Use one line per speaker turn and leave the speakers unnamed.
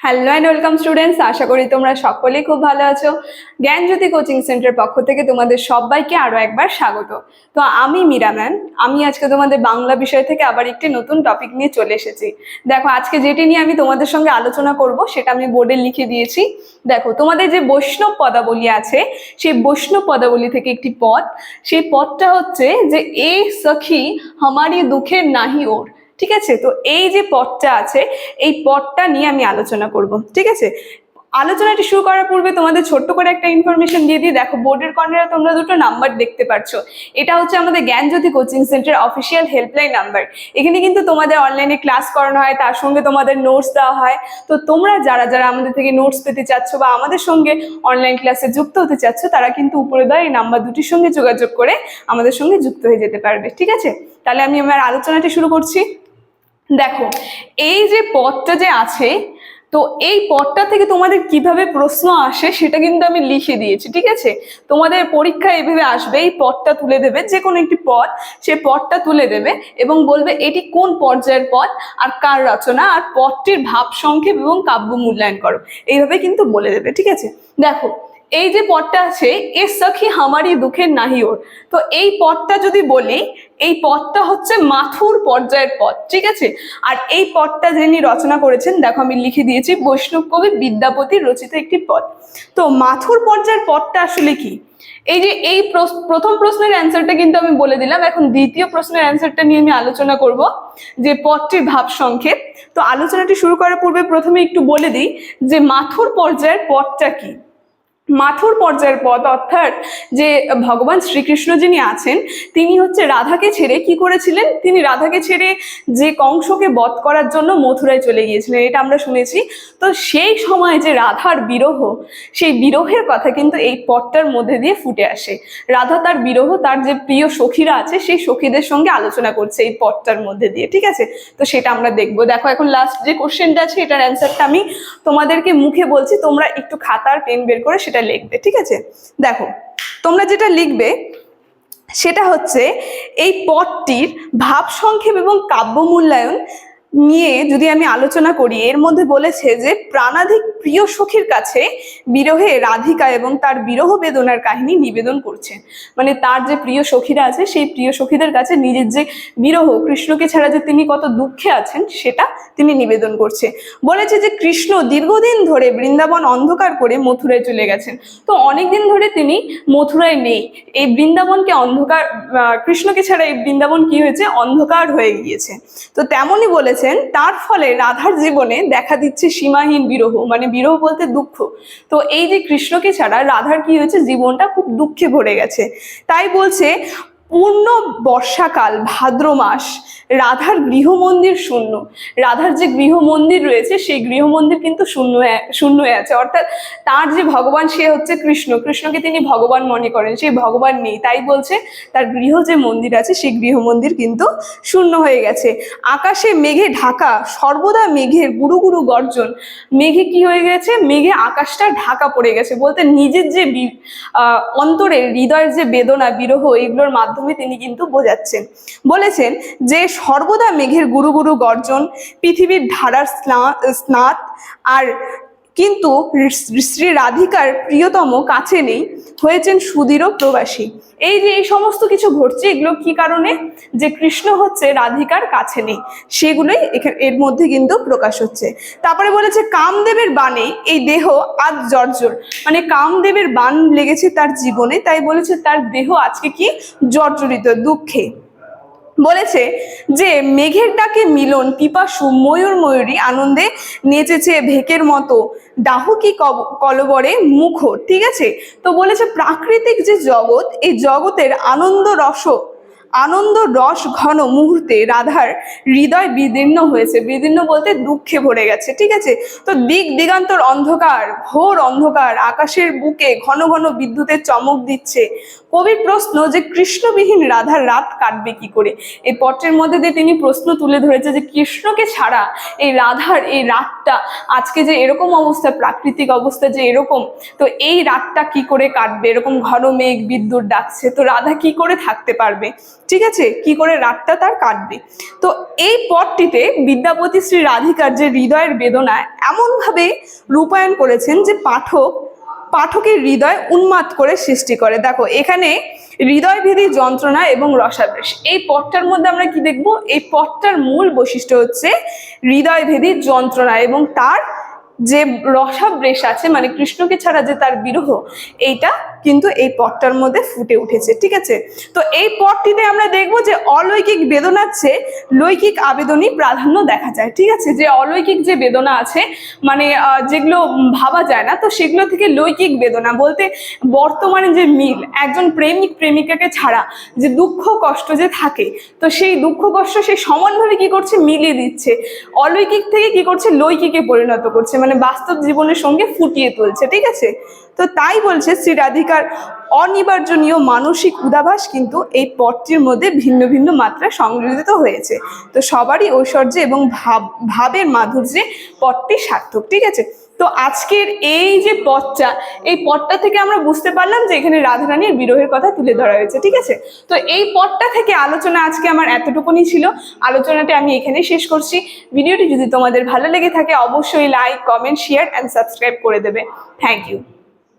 Hello and welcome students, আশা করি তোমরা সকলেই খুব ভালো আছো। জ্ঞানজ্যোতি কোচিং সেন্টার পক্ষ থেকে তোমাদের সবাইকে আরো একবার স্বাগত। তো আমি মীরা ম্যাম, আমি আজকে তোমাদের বাংলা বিষয় থেকে আবার একটি নতুন টপিক নিয়ে চলে এসেছি। দেখো, আজকে যেটি নিয়ে আমি তোমাদের সঙ্গে আলোচনা করব সেটা আমি বোর্ডে লিখে দিয়েছি। দেখো, তোমাদের যে বৈষ্ণব পদাবলী আছে, সেই বৈষ্ণব পদাবলী থেকে একটি পদ, সেই পদটা হচ্ছে যে এ সখী হামারি দুঃখের নাহি ওর। ঠিক আছে, তো এই যে পদটা আছে, এই পদটা নিয়ে আমি আলোচনা করব। ঠিক আছে, আলোচনাটি শুরু করার পূর্বে তোমাদের ছোট্ট করে একটা ইনফরমেশন দিয়ে দিই। দেখো, বোর্ডের কর্নারে তোমরা দুটো নাম্বার দেখতে পাচ্ছ। এটা হচ্ছে আমাদের Gyanjyoti coaching centre official helpline number. এখানে কিন্তু তোমাদের অনলাইনে ক্লাস করানো হয়, তার সঙ্গে তোমাদের নোটস দেওয়া হয়। তো তোমরা যারা যারা আমাদের থেকে নোটস পেতে চাচ্ছ বা আমাদের সঙ্গে অনলাইন ক্লাসে যুক্ত হতে চাচ্ছ, তারা কিন্তু উপরে দেওয়া এই নাম্বার দুটির সঙ্গে যোগাযোগ করে আমাদের সঙ্গে যুক্ত হয়ে যেতে পারবে। ঠিক আছে, তাহলে আমি আমার আলোচনাটি শুরু করছি। দেখো, এই যে পদটা যে আছে, তো এই পদটা থেকে তোমাদের কিভাবে প্রশ্ন আসে সেটা কিন্তু আমি লিখে দিয়েছি। ঠিক আছে, তোমাদের পরীক্ষায় এইভাবে আসবে, এই পদটা তুলে দেবে, যে কোনো একটি পদ, সেই পদটা তুলে দেবে এবং বলবে এটি কোন পর্যায়ের পদ আর কার রচনা, আর পদটির ভাব সংক্ষেপ এবং কাব্য মূল্যায়ন করো, এইভাবে কিন্তু বলে দেবে। ঠিক আছে, দেখো এই যে পদটা আছে, এ সখী হামারি দুঃখের নাহি ওর, তো এই পদটা যদি বলি, এই পদটা হচ্ছে মাথুর পর্যায়ের পদ। ঠিক আছে, আর এই পদটা যিনি রচনা করেছেন, দেখো আমি লিখে দিয়েছি, বৈষ্ণব কবি বিদ্যাপতির রচিত একটি পদ। তো মাথুর পর্যায়ের পদটা আসলে কি? এই যে এই প্রথম প্রশ্নের অ্যান্সারটা কিন্তু আমি বলে দিলাম। এখন দ্বিতীয় প্রশ্নের অ্যান্সারটা নিয়ে আমি আলোচনা করব, যে পদটির ভাব সংক্ষেপ। তো আলোচনাটি শুরু করার পূর্বে প্রথমে একটু বলে দিই যে মাথুর পর্যায়ের পদটা কি। মাথুর পর্যায়ের পদ অর্থাৎ যে ভগবান শ্রীকৃষ্ণ যিনি আছেন, তিনি হচ্ছে রাধাকে ছেড়ে কি করেছিলেন, তিনি রাধাকে ছেড়ে যে কংসকে বধ করার জন্য মথুরায় চলে গিয়েছিলেন, এটা আমরা শুনেছি। তো সেই সময় যে রাধার বিরহ, সেই বিরহের কথা কিন্তু এই পদটার মধ্যে দিয়ে ফুটে আসে। রাধা তার বিরহ, তার যে প্রিয় সখীরা আছে, সেই সখীদের সঙ্গে আলোচনা করছে এই পদটার মধ্যে দিয়ে। ঠিক আছে, তো সেটা আমরা দেখবো। দেখো, এখন লাস্ট যে কোশ্চেনটা আছে, এটার অ্যান্সারটা আমি তোমাদেরকে মুখে বলছি, তোমরা একটু খাতার পেন বের করে সেটা লিখবে। ঠিক আছে, দেখো তোমরা যেটা লিখবে সেটা হচ্ছে এই পদটির ভাব সংক্ষেপ এবং কাব্য মূল্যায়ন নিয়ে যদি আমি আলোচনা করি, এর মধ্যে বলেছে যে প্রাণাধিক প্রিয় সখীর কাছে বিরহে রাধিকা এবং তার বিরহ বেদনার কাহিনী নিবেদন করছে। মানে তার যে প্রিয় সখীরা আছে, সেই প্রিয় সখীদের কাছে নিজের যে বিরহ, কৃষ্ণকে ছাড়া যে তিনি কত দুঃখে আছেন, সেটা তিনি নিবেদন করছে। বলেছে যে কৃষ্ণ দীর্ঘদিন ধরে বৃন্দাবন অন্ধকার করে মথুরায় চলে গেছেন। তো অনেকদিন ধরে তিনি মথুরায় নেই, এই বৃন্দাবনকে অন্ধকার, কৃষ্ণকে ছাড়া এই বৃন্দাবন কি হয়েছে, অন্ধকার হয়ে গিয়েছে। তো তেমনই বলেছেন, তার ফলে রাধার জীবনে দেখা দিচ্ছে সীমাহীন বিরহ, মানে বিরহ বলতে দুঃখ। তো এই যে কৃষ্ণকে ছাড়া রাধার কি হয়েছে, জীবনটা খুব দুঃখে ভরে গেছে। তাই বলছে পূর্ণ বর্ষাকাল ভাদ্র মাস রাধার গৃহমন্দির শূন্য। রাধার যে গৃহমন্দির রয়েছে, সেই গৃহমন্দির কিন্তু শূন্য হয়ে আছে। অর্থাৎ তার যে ভগবান, সে হচ্ছে কৃষ্ণ, কৃষ্ণকে তিনি ভগবান মনে করেন, সেই ভগবান নেই। তাই বলছে তার গৃহ যে মন্দির আছে, সেই গৃহমন্দির কিন্তু শূন্য হয়ে গেছে। আকাশে মেঘে ঢাকা, সর্বদা মেঘের গুরু গুরু গর্জন। মেঘে কি হয়ে গেছে, মেঘে আকাশটা ঢাকা পড়ে গেছে, বলতে নিজের যে অন্তরের হৃদয়ের যে বেদনা, বিরহ, এগুলোর মাধ্যমে তিনি কিন্তু বোঝাচ্ছেন। বলেছেন যে সর্বদা মেঘের গুরু গুরু গর্জন, পৃথিবীর ধারার স্নাত, আর কিন্তু শ্রী রাধিকার প্রিয়তম কাছে নেই, হয়েছেন সুদৃঢ় প্রবাসী। এই যে এই সমস্ত কিছু ঘটছে, এগুলো কি কারণে, যে কৃষ্ণ হচ্ছে রাধিকার কাছে নেই, সেগুলোই এর মধ্যে কিন্তু প্রকাশ হচ্ছে। তারপরে বলেছে কামদেবের বাণে এই দেহ আজ জর্জর, মানে কামদেবের বাণ লেগেছে তার জীবনে, তাই বলেছে তার দেহ আজকে কি জর্জরিত, দুঃখে। বলেছে যে মেঘের ডাকে মিলন পিপাসু ময়ূর ময়ূরী আনন্দে নেচেছে ভেকের মতো ডাহুকি কলবরে মুখর। ঠিক আছে, তো বলেছে প্রাকৃতিক যে জগৎ, এই জগতের আনন্দ রস ঘন মুহূর্তে রাধার হৃদয় বিদীর্ণ হয়েছে। বিদীর্ণ বলতে দুঃখে ভরে গেছে। ঠিক আছে, তো দিক দিগান্তর অন্ধকার, ঘোর অন্ধকার, আকাশের বুকে ঘন ঘন বিদ্যুতের চমক দিচ্ছে। কবির প্রশ্ন যে কৃষ্ণবিহীন রাধার রাত কাটবে কি করে। এই পত্রের মধ্যে দিয়ে তিনি প্রশ্ন তুলে ধরেছে যে কৃষ্ণকে ছাড়া এই রাধার এই রাতটা, আজকে যে এরকম অবস্থা, প্রাকৃতিক অবস্থা যে এরকম, তো এই রাতটা কি করে কাটবে, এরকম ঘন মেঘ বিদ্যুৎ ডাকছে, তো রাধা কি করে থাকতে পারবে। ঠিক আছে, কি করে রাতটা তার কাটবে। তো এই পটটিতে বিদ্যাপতি শ্রী রাধিকার যে হৃদয়ের বেদনা এমনভাবে রূপায়ণ করেছেন যে পাঠকের হৃদয় উন্মাদ করে সৃষ্টি করে। দেখো এখানে হৃদয়ভেদী যন্ত্রণা এবং রসাবেশ, এই পটটার মধ্যে আমরা কি দেখবো, এই পটটার মূল বৈশিষ্ট্য হচ্ছে হৃদয়ভেদী যন্ত্রণা এবং তার যে রসাবেশ আছে, মানে কৃষ্ণকে ছাড়া যে তার বিরহ, এইটা কিন্তু এই পটটার মধ্যে ফুটে উঠেছে। ঠিক আছে, তো এই পটটিতে আমরা দেখবো যে অলৌকিক বেদনার চেয়ে লৈকিক আবেদনই প্রাধান্য দেখা যায়। ঠিক আছে, যে অলৌকিক যে বেদনা আছে, মানে যেগুলো ভাবা যায় না, তো সেগুলো থেকে লৈকিক বেদনা বলতে বর্তমানে যে মিল, একজন প্রেমিক প্রেমিকাকে ছাড়া যে দুঃখ কষ্ট যে থাকে, তো সেই দুঃখ কষ্ট সে সমানভাবে কি করছে, মিলিয়ে দিচ্ছে, অলৌকিক থেকে কি করছে, লৈকিকে পরিণত করছে, মানে বাস্তব জীবনের সঙ্গে ফুটিয়ে তুলছে। ঠিক আছে, তো তাই বলছে শ্রী রাধিকার অনিবার্জনীয় মানসিক উদাভাস কিন্তু এই পটটির মধ্যে ভিন্ন ভিন্ন মাত্রায় সংযোজিত হয়েছে। তো সবারই ঐশ্বর্যে এবং ভাবের মাধুর্যে পটটি সার্থক। ঠিক আছে, তো আজকের এই যে পটটা, এই পটটা থেকে আমরা বুঝতে পারলাম যে এখানে রাধারানীর বিরহের কথা তুলে ধরা হয়েছে। ঠিক আছে, তো এই পটটা থেকে আলোচনা আজকে আমার এতটুকুনি ছিল। আলোচনাটা আমি এখানেই শেষ করছি। ভিডিওটি যদি তোমাদের ভালো লেগে থাকে অবশ্যই like, comment, share and subscribe করে দেবে। Thank you.